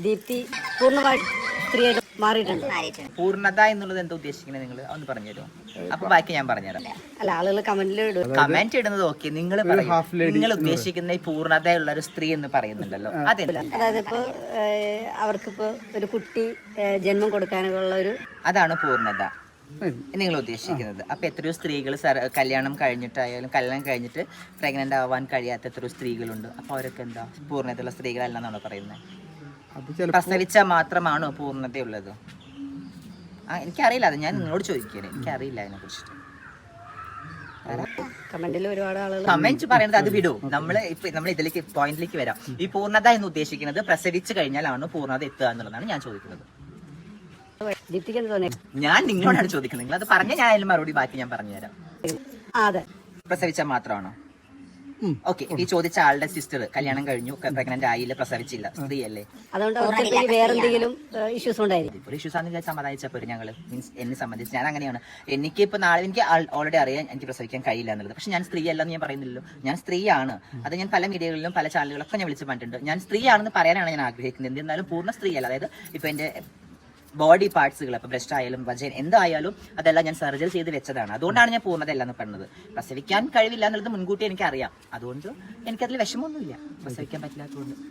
ദീപ്തി പൂർണ്ണമായിട്ട് സ്ത്രീയായിട്ട് മാറിയിട്ടുണ്ട്. പൂർണ്ണത എന്നുള്ളത് എന്താ ഉദ്ദേശിക്കുന്നത് നിങ്ങൾ ഒന്ന് പറഞ്ഞുതരുമോ? അപ്പൊ ബാക്കി ഞാൻ പറഞ്ഞുതരാം. അല്ല, ആളുകൾ കമന്റിൽ ഇടും. കമന്റ് ഇടുന്നത് ഓക്കെ, നിങ്ങൾ നിങ്ങൾ ഉദ്ദേശിക്കുന്ന ഈ പൂർണ്ണതയുള്ള ഒരു സ്ത്രീ എന്ന് പറയുന്നുണ്ടല്ലോ, അതെ. അതായത് ഇപ്പൊ അവർക്കിപ്പോ ഒരു കുട്ടി ജന്മം കൊടുക്കാനുള്ള ഒരു അതാണ് പൂർണ്ണത നിങ്ങൾ ഉദ്ദേശിക്കുന്നത്. അപ്പൊ എത്രയോ സ്ത്രീകൾ കല്യാണം കഴിഞ്ഞിട്ട് പ്രഗ്നന്റ് ആവാൻ കഴിയാത്ത എത്രയോ സ്ത്രീകളുണ്ട്. അപ്പൊ അവരൊക്കെ എന്താ പൂർണ്ണതയുള്ള സ്ത്രീകളല്ലെന്നാണോ പറയുന്നത്? പ്രസവിച്ച മാത്രമാണോ പൂർണ്ണതയുള്ളത്? എനിക്കറിയില്ല, അത് ഞാൻ നിങ്ങളോട് ചോദിക്കുകയാണ്, എനിക്കറിയില്ല അതിനെ കുറിച്ചിട്ട്. കമന്റിൽ ഒരുപാട് ആളുകൾ കമന്റ് പറയുന്നത് അത് വിടൂ. നമ്മൾ ഇതിലേക്ക് പോയിന്റിലേക്ക് വരാം. ഈ പൂർണ്ണത എന്ന് ഉദ്ദേശിക്കുന്നത് പ്രസവിച്ചു കഴിഞ്ഞാലാണ് പൂർണ്ണത എത്തുക എന്നുള്ളതാണ് ഞാൻ ചോദിക്കുന്നത്. ഞാൻ നിങ്ങളോടാണ് ചോദിക്കുന്നത്. നിങ്ങൾ അത് പറഞ്ഞ ഞാൻ അതിന് മറുപടി ബാക്കി ഞാൻ പറഞ്ഞുതരാം. അതെ, പ്രസവിച്ചാൽ മാത്രമാണോ? ഓക്കെ. ഈ ചോദിച്ച ആളുടെ സിസ്റ്റർ കല്യാണം കഴിഞ്ഞു, പ്രഗ്നന്റ് ആയില്ല, പ്രസവിച്ചില്ല, സ്ത്രീ അല്ലേ? അതുകൊണ്ട് അവർക്ക് വേറെ എന്തെങ്കിലും ഇഷ്യൂസ് ഉണ്ടായിരിക്കും. ഒരു ഇഷ്യൂസ് ആണെന്ന് സമ്മതിച്ചപ്പോൾ ഞങ്ങള് മീൻസ് എന്നെ സംബന്ധിച്ച് ഞാൻ അങ്ങനെയാണ്. എനിക്ക് ഇപ്പൊ നാളെ എനിക്ക് ഓൾറെഡി അറിയാം എനിക്ക് പ്രസവിക്കാൻ കഴിയില്ല എന്നുള്ളത്. പക്ഷെ ഞാൻ സ്ത്രീ അല്ലെന്ന് ഞാൻ പറയുന്നില്ലല്ലോ, ഞാൻ സ്ത്രീയാണ്. അത് ഞാൻ പല മീഡിയകളിലും പല ചാനലുകളൊക്കെ ഞാൻ വിളിച്ച് പറഞ്ഞിട്ടുണ്ട്. ഞാൻ സ്ത്രീയാണെന്ന് പറയാനാണ് ഞാൻ ആഗ്രഹിക്കുന്നത്. എന്നിരുന്നാലും പൂർണ്ണ സ്ത്രീ അല്ല. അതായത് ഇപ്പൊ എന്റെ ബോഡി പാർട്സുകൾ, ഇപ്പൊ ബ്രസ്റ്റ് ആയാലും വജൈന എന്തായാലും അതെല്ലാം ഞാൻ സർജറി ചെയ്ത് വെച്ചതാണ്. അതുകൊണ്ടാണ് ഞാൻ പൂർണ്ണതയല്ല എന്ന് പറഞ്ഞത്. പ്രസവിക്കാൻ കഴിവില്ല എന്നുള്ളത് മുൻകൂട്ടി എനിക്കറിയാം. അതുകൊണ്ട് എനിക്കതിൽ വിഷമമൊന്നുമില്ല, പ്രസവിക്കാൻ പറ്റില്ലാത്തതുകൊണ്ട്.